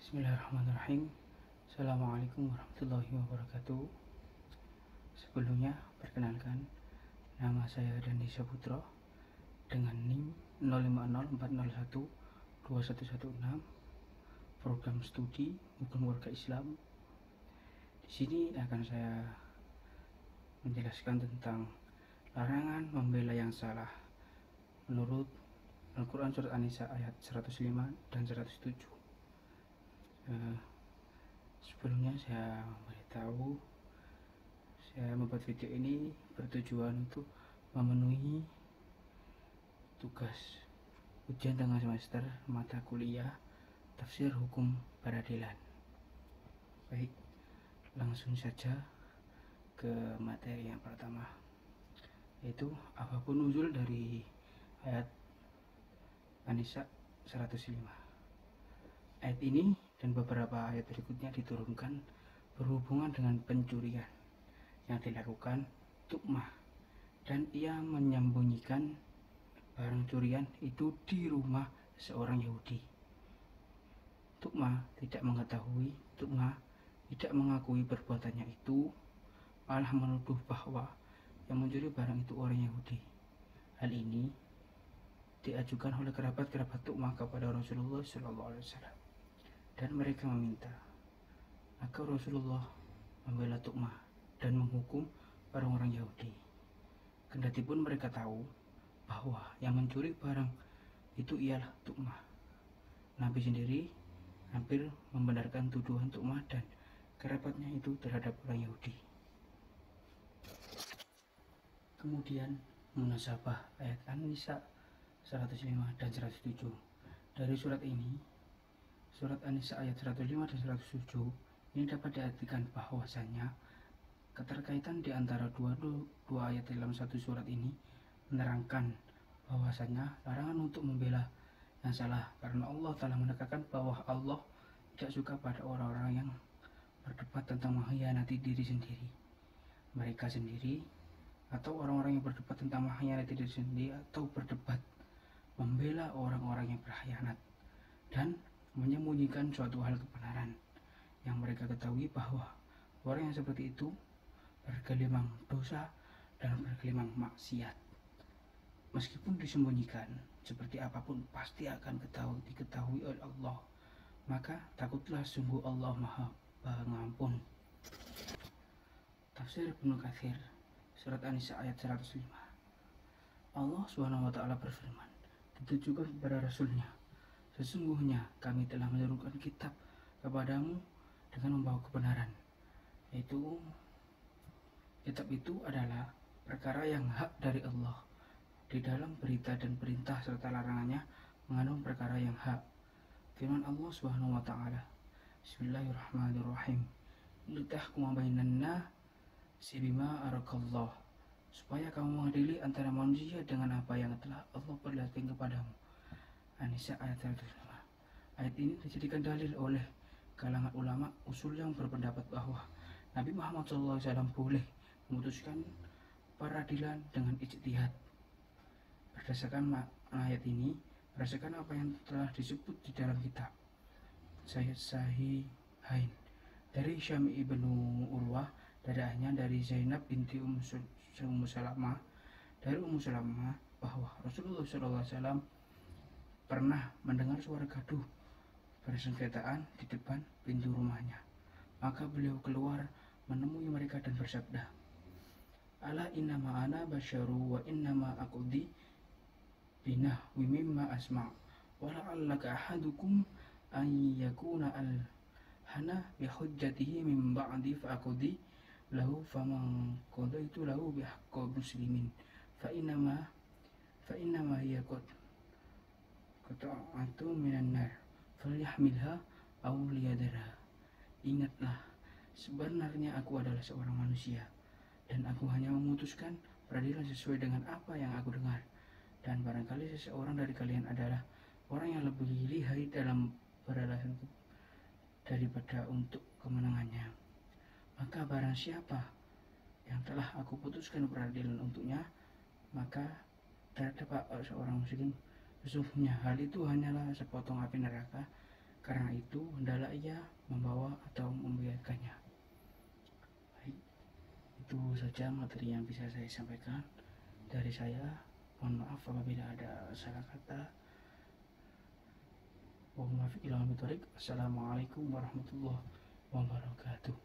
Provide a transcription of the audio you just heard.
Bismillahirrahmanirrahim. Assalamualaikum warahmatullahi wabarakatuh. Sebelumnya, perkenalkan, nama saya Dandi Saputro dengan NIM 0504012116, program studi Hukum Warga Islam. Di sini akan saya menjelaskan tentang larangan membela yang salah menurut Al-Quran Surat An-Nisa ayat 105 dan 107. Sebelumnya saya memberitahu, saya membuat video ini bertujuan untuk memenuhi tugas ujian tengah semester mata kuliah Tafsir Hukum Peradilan. Baik, langsung saja ke materi yang pertama, yaitu apapun nuzul dari ayat An-Nisa 105. Ayat ini dan beberapa ayat berikutnya diturunkan berhubungan dengan pencurian yang dilakukan tukmah, dan ia menyembunyikan barang curian itu di rumah seorang Yahudi. Tukmah tidak mengakui perbuatannya itu, malah menuduh bahwa yang mencuri barang itu orang Yahudi. Hal ini diajukan oleh kerabat-kerabat tukmah kepada Rasulullah SAW, dan mereka meminta agar Rasulullah membela tukmah dan menghukum orang-orang Yahudi. Kendati pun mereka tahu bahwa yang mencuri barang itu ialah tukmah. Nabi sendiri hampir membenarkan tuduhan tukmah dan kerabatnya itu terhadap orang Yahudi. Kemudian munasabah ayat An-Nisa 105 dan 107. Dari surat ini, Surat An-Nisa ayat 105 dan 107 ini dapat diartikan bahwasanya keterkaitan di antara dua ayat dalam satu surat ini menerangkan bahwasanya larangan untuk membela yang salah, karena Allah telah menekankan bahwa Allah tidak suka pada orang-orang yang berdebat tentang mengkhianati diri sendiri, mereka sendiri, atau orang-orang yang berdebat tentang mengkhianati diri sendiri atau berdebat membela orang-orang yang berkhianat dan menyembunyikan suatu hal kebenaran yang mereka ketahui bahwa orang yang seperti itu bergelimang dosa dan bergelimang maksiat. Meskipun disembunyikan seperti apapun, pasti akan diketahui oleh Allah. Maka takutlah, sungguh Allah Maha Pengampun. Tafsir Ibnu Katsir, Surat An-Nisa ayat 105. Allah SWT berfirman, ditujukan kepada Rasulnya, sesungguhnya kami telah menurunkan kitab kepadamu dengan membawa kebenaran, yaitu kitab itu adalah perkara yang hak dari Allah. Di dalam berita dan perintah serta larangannya mengandung perkara yang hak. Firman Allah SWT, Bismillahirrahmanirrahim, litahkuma bainan nasi bima arakallah, supaya kamu mengadili antara manusia dengan apa yang telah Allah perlihatkan kepadamu. An-Nisa ayat 105. Ayat ini dijadikan dalil oleh kalangan ulama usul yang berpendapat bahwa Nabi Muhammad SAW boleh memutuskan peradilan dengan ijtihad. Berdasarkan ayat ini, berdasarkan apa yang telah disebut di dalam kitab Sahihain dari Syami ibnu Urwah, dari ayahnya dari Zainab binti Ummu Salamah, dari Ummu Salamah, bahwa Rasulullah SAW pernah mendengar suara gaduh bersengketaan di depan pintu rumahnya. Maka beliau keluar menemui mereka dan bersabda, Ala innama ana basyaru wa innama aqdi binahwi mimma asma' wa la'allaka ahadukum an yakuna al-hana bihujjatihi min ba'di fa'aqdi lahu faman qadaitu lahu bihaqqi muslimin fa innama hiya qata'atu minan nar falyahmilha aw liyadarha. Ingatlah, sebenarnya aku adalah seorang manusia, dan aku hanya memutuskan peradilan sesuai dengan apa yang aku dengar, dan barangkali seseorang dari kalian adalah orang yang lebih lihai dalam beralasan daripada untuk kemenangannya. Maka barang siapa yang telah aku putuskan peradilan untuknya, maka terdapat seorang muslim, sesungguhnya hal itu hanyalah sepotong api neraka Karena itu hendaklah ia membawa atau membiarkannya. Baik, itu saja materi yang bisa saya sampaikan dari saya. Mohon maaf apabila ada salah kata. Wabillahi taufiq. Assalamualaikum warahmatullahi wabarakatuh.